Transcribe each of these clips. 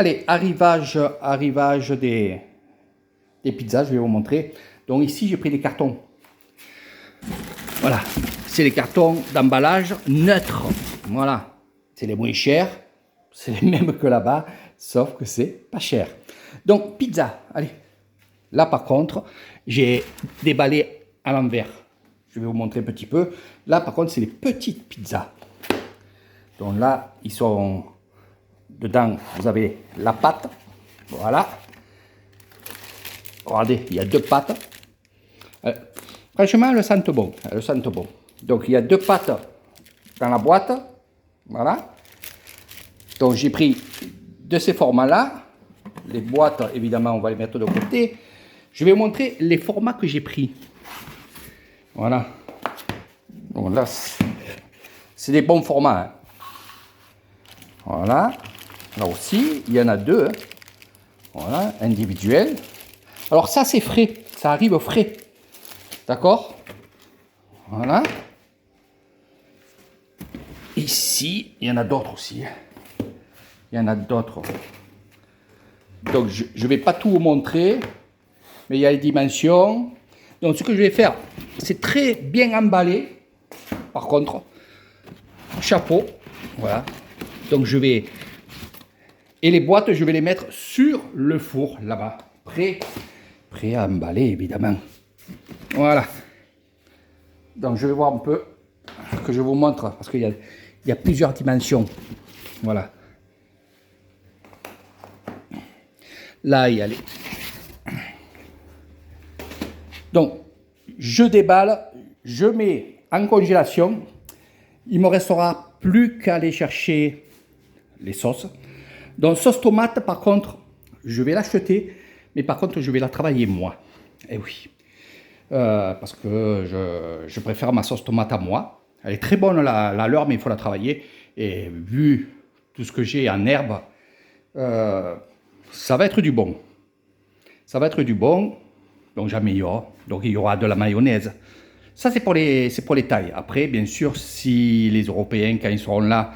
Allez, arrivage des pizzas, je vais vous montrer. Donc ici, j'ai pris des cartons. Voilà, c'est les cartons d'emballage neutre. Voilà, c'est les moins chers, c'est les mêmes que là-bas, sauf que c'est pas cher. Donc, pizza, allez. Là, par contre, j'ai déballé à l'envers. Je vais vous montrer un petit peu. Là, par contre, c'est les petites pizzas. Donc là, ils sont dedans. Vous avez la pâte. Voilà. Regardez, il y a deux pâtes. Franchement, elles sentent bon. Elles sentent bon. Donc, il y a deux pâtes dans la boîte. Voilà. Donc, j'ai pris de ces formats-là. Les boîtes, évidemment, on va les mettre de côté. Je vais vous montrer les formats que j'ai pris. Voilà. Donc là, c'est des bons formats. Hein. Voilà. Là aussi, il y en a deux. Hein. Voilà, individuels. Alors ça, c'est frais. Ça arrive frais. D'accord? Voilà. Ici, il y en a d'autres aussi. Il y en a d'autres. Donc, je ne vais pas tout vous montrer, mais il y a les dimensions. Donc, ce que je vais faire, c'est très bien emballé. Par contre, chapeau. Voilà. Donc, je vais... Et les boîtes, je vais les mettre sur le four, là-bas. Prêt à emballer, évidemment. Voilà. Donc, je vais voir un peu que je vous montre, parce qu'il y a plusieurs dimensions. Voilà. Là, il y a les... Donc, je déballe, je mets en congélation. Il ne me restera plus qu'à aller chercher les sauces. Donc, sauce tomate, par contre, je vais l'acheter, mais par contre, je vais la travailler moi. Eh oui. Parce que je préfère ma sauce tomate à moi. Elle est très bonne, la leur, mais il faut la travailler. Et vu tout ce que j'ai en herbe, ça va être du bon. Ça va être du bon. Donc, j'améliore. Donc, il y aura de la mayonnaise. Ça, c'est pour les tailles. Après, bien sûr, si les Européens, quand ils seront là,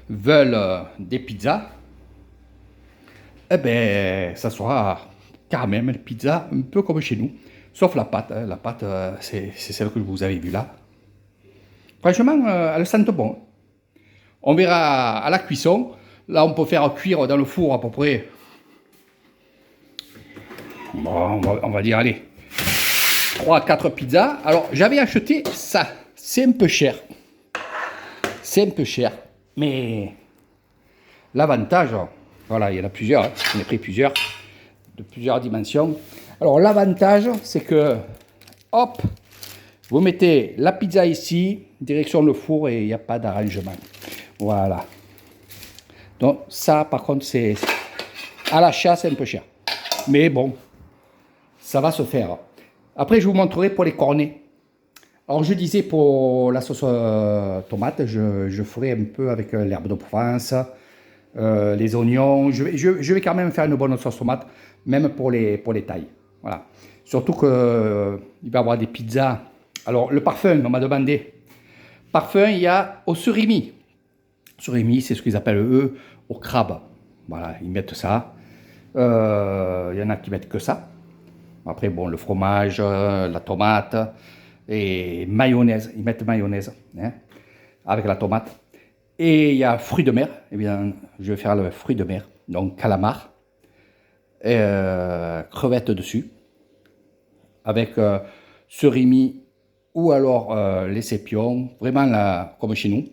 veulent des pizzas, eh bien, ça sera quand même une pizza un peu comme chez nous. Sauf la pâte. Hein. La pâte, c'est celle que vous avez vue là. Franchement, elle sent bon. On verra à la cuisson. Là, on peut faire cuire dans le four à peu près. Bon, on va dire, allez, 3 à 4 pizzas. Alors, j'avais acheté ça. C'est un peu cher. C'est un peu cher. Mais l'avantage, voilà, il y en a plusieurs. Hein. J'en ai pris plusieurs, de plusieurs dimensions. Alors, l'avantage, c'est que, hop, vous mettez la pizza ici, direction le four et il n'y a pas d'arrangement. Voilà. Donc, ça, par contre, c'est à l'achat, c'est un peu cher. Mais bon, ça va se faire. Après, je vous montrerai pour les cornets. Alors, je disais pour la sauce tomate, je ferai un peu avec l'herbe de Provence, les oignons. Je vais quand même faire une bonne sauce tomate, même pour les tailles. Voilà. Surtout qu'il va y avoir des pizzas. Alors, le parfum, on m'a demandé. Parfum, il y a au surimi. Surimi, c'est ce qu'ils appellent eux au crabe. Voilà, ils mettent ça. Il y en a qui mettent que ça. Après, bon, le fromage, la tomate et mayonnaise. Ils mettent mayonnaise hein, avec la tomate. Et il y a fruits de mer. Eh bien, je vais faire le fruit de mer. Donc, calamar. Et, crevettes dessus. Avec surimi ou alors les sépions. Vraiment, là, comme chez nous.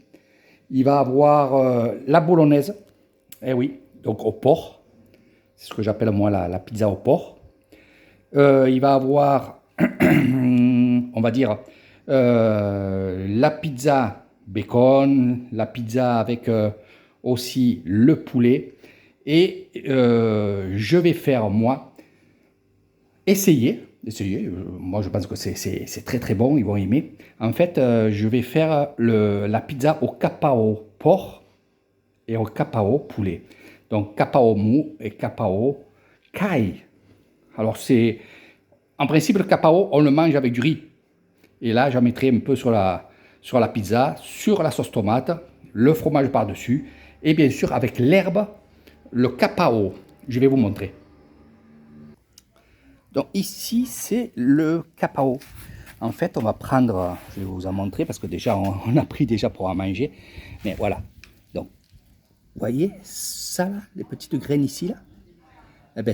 Il va avoir la bolognaise. Eh oui, donc au porc. C'est ce que j'appelle moi la pizza au porc. Il va avoir, on va dire, la pizza bacon, la pizza avec aussi le poulet. Et je vais faire, moi, essayer. Moi, je pense que c'est très très bon, ils vont aimer. En fait, je vais faire la pizza au capao porc et au capao poulet. Donc, capao mou et capao caille. Alors, en principe, le capao, on le mange avec du riz. Et là, j'en mettrai un peu sur la pizza, sur la sauce tomate, le fromage par-dessus, et bien sûr avec l'herbe le cacao. Je vais vous montrer. Donc ici, c'est le cacao. En fait, on va prendre, je vais vous en montrer parce que déjà, on a pris déjà pour en manger. Mais voilà. Donc, vous voyez ça là, les petites graines ici là? Eh ben,